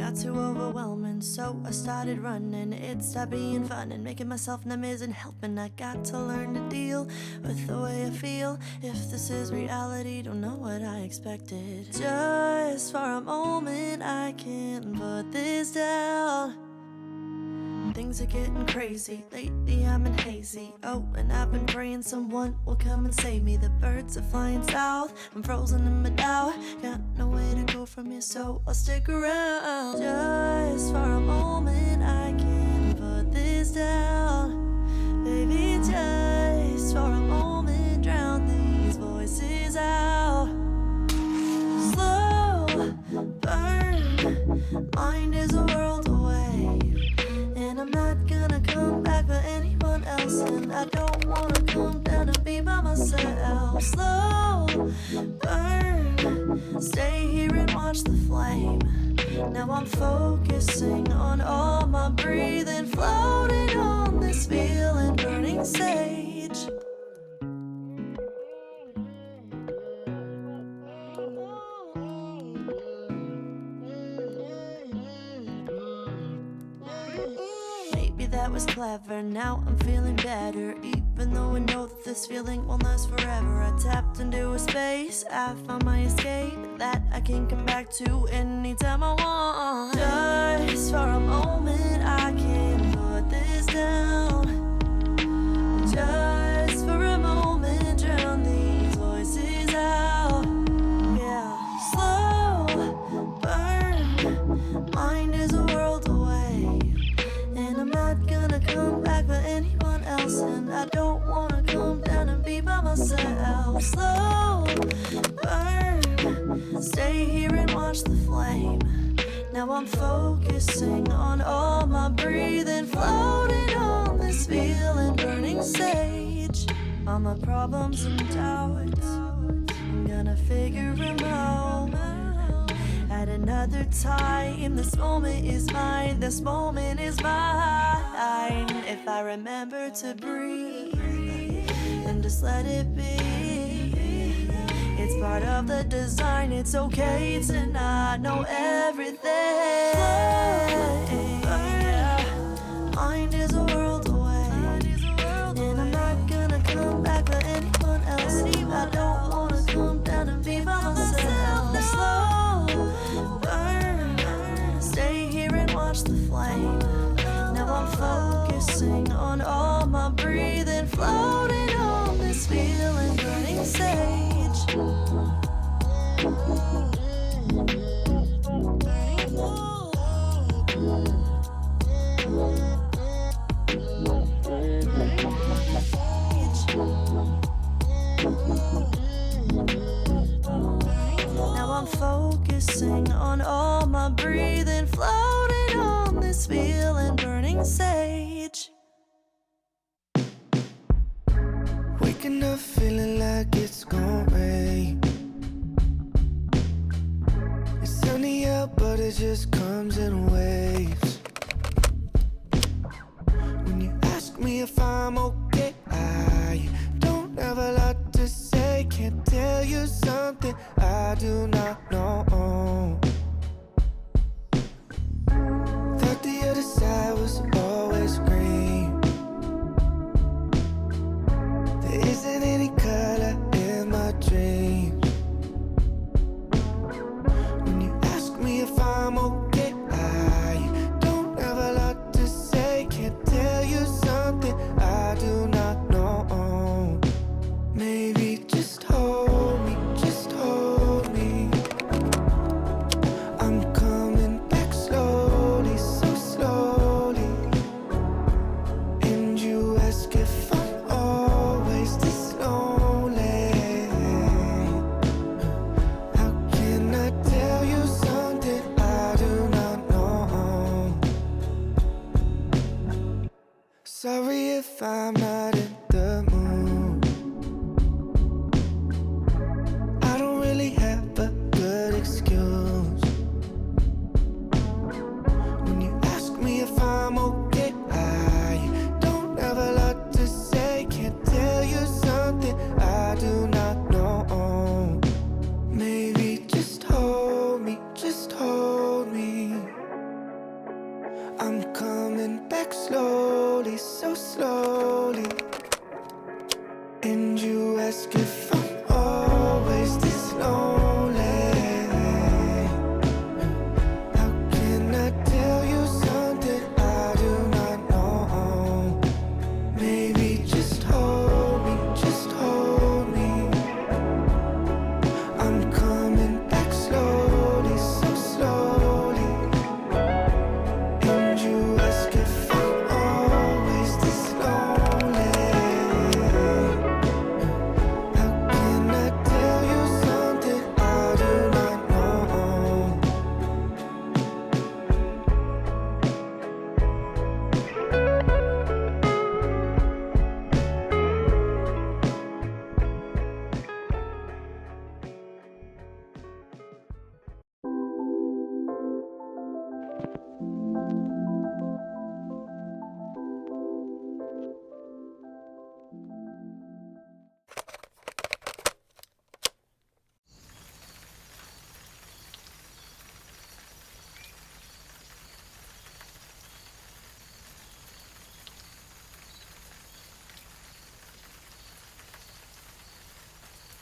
got too overwhelming, so I started running. It stopped being fun and making myself numb isn't helping. I got to learn to deal with the way I feel. If this is reality, don't know what I expected. Just for a moment, I can't put this down. Things are getting crazy, lately I'm in hazy. Oh, and I've been praying someone will come and save me. The birds are flying south, I'm frozen in my doubt. Got nowhere to go from here, so I'll stick around. Just for a moment, I can't put this down. Baby, just for a moment, drown these voices out. Slow burn, mind is a world away. And I'm not gonna come back for anyone else. And I don't wanna come down and be by myself. Slow burn, stay here and watch the flame. Now I'm focusing on all my breathing, floating on this feeling, burning sage. That was clever, now I'm feeling better. Even though I know that this feeling won't last forever. I tapped into a space, I found my escape that I can come back to anytime I want. Just for a moment, I can't put this down. Just for a moment, drown these voices out. Yeah, slow burn, mind is a world away. And I'm not gonna come back for anyone else. And I don't wanna come down and be by myself. Slow burn, stay here and watch the flame. Now I'm focusing on all my breathing, floating on this feeling, burning sage. All my problems and doubts, I'm gonna figure them out at another time. This moment is mine, this moment is mine. If I remember to breathe, then just let it be. It's part of the design, it's okay to not know everything. Mind is a world away, and I'm not gonna come back for anyone else. I don't wanna come down and be by myself. Slow burn, stay here and watch the flame. Now I'm focusing on all my breathing, floating on this feeling, burning sage. Now I'm focusing on all my breathing, floating on this feeling, burning sage. Waking up feeling like it's gonna rain. It's sunny out, but it just comes in waves. When you ask me if I'm okay, I don't have a lot to say. Can't tell you something I do not know. Thought the other side was always green. There isn't any color in my dreams. When you ask me if I'm okay, I don't have a lot to say. Can't tell you something I do not know. Maybe just hold me, just hold me. I'm coming back slowly, so slowly. And you ask if I'm always this lonely. How can I tell you something I do not know? Sorry if I'm not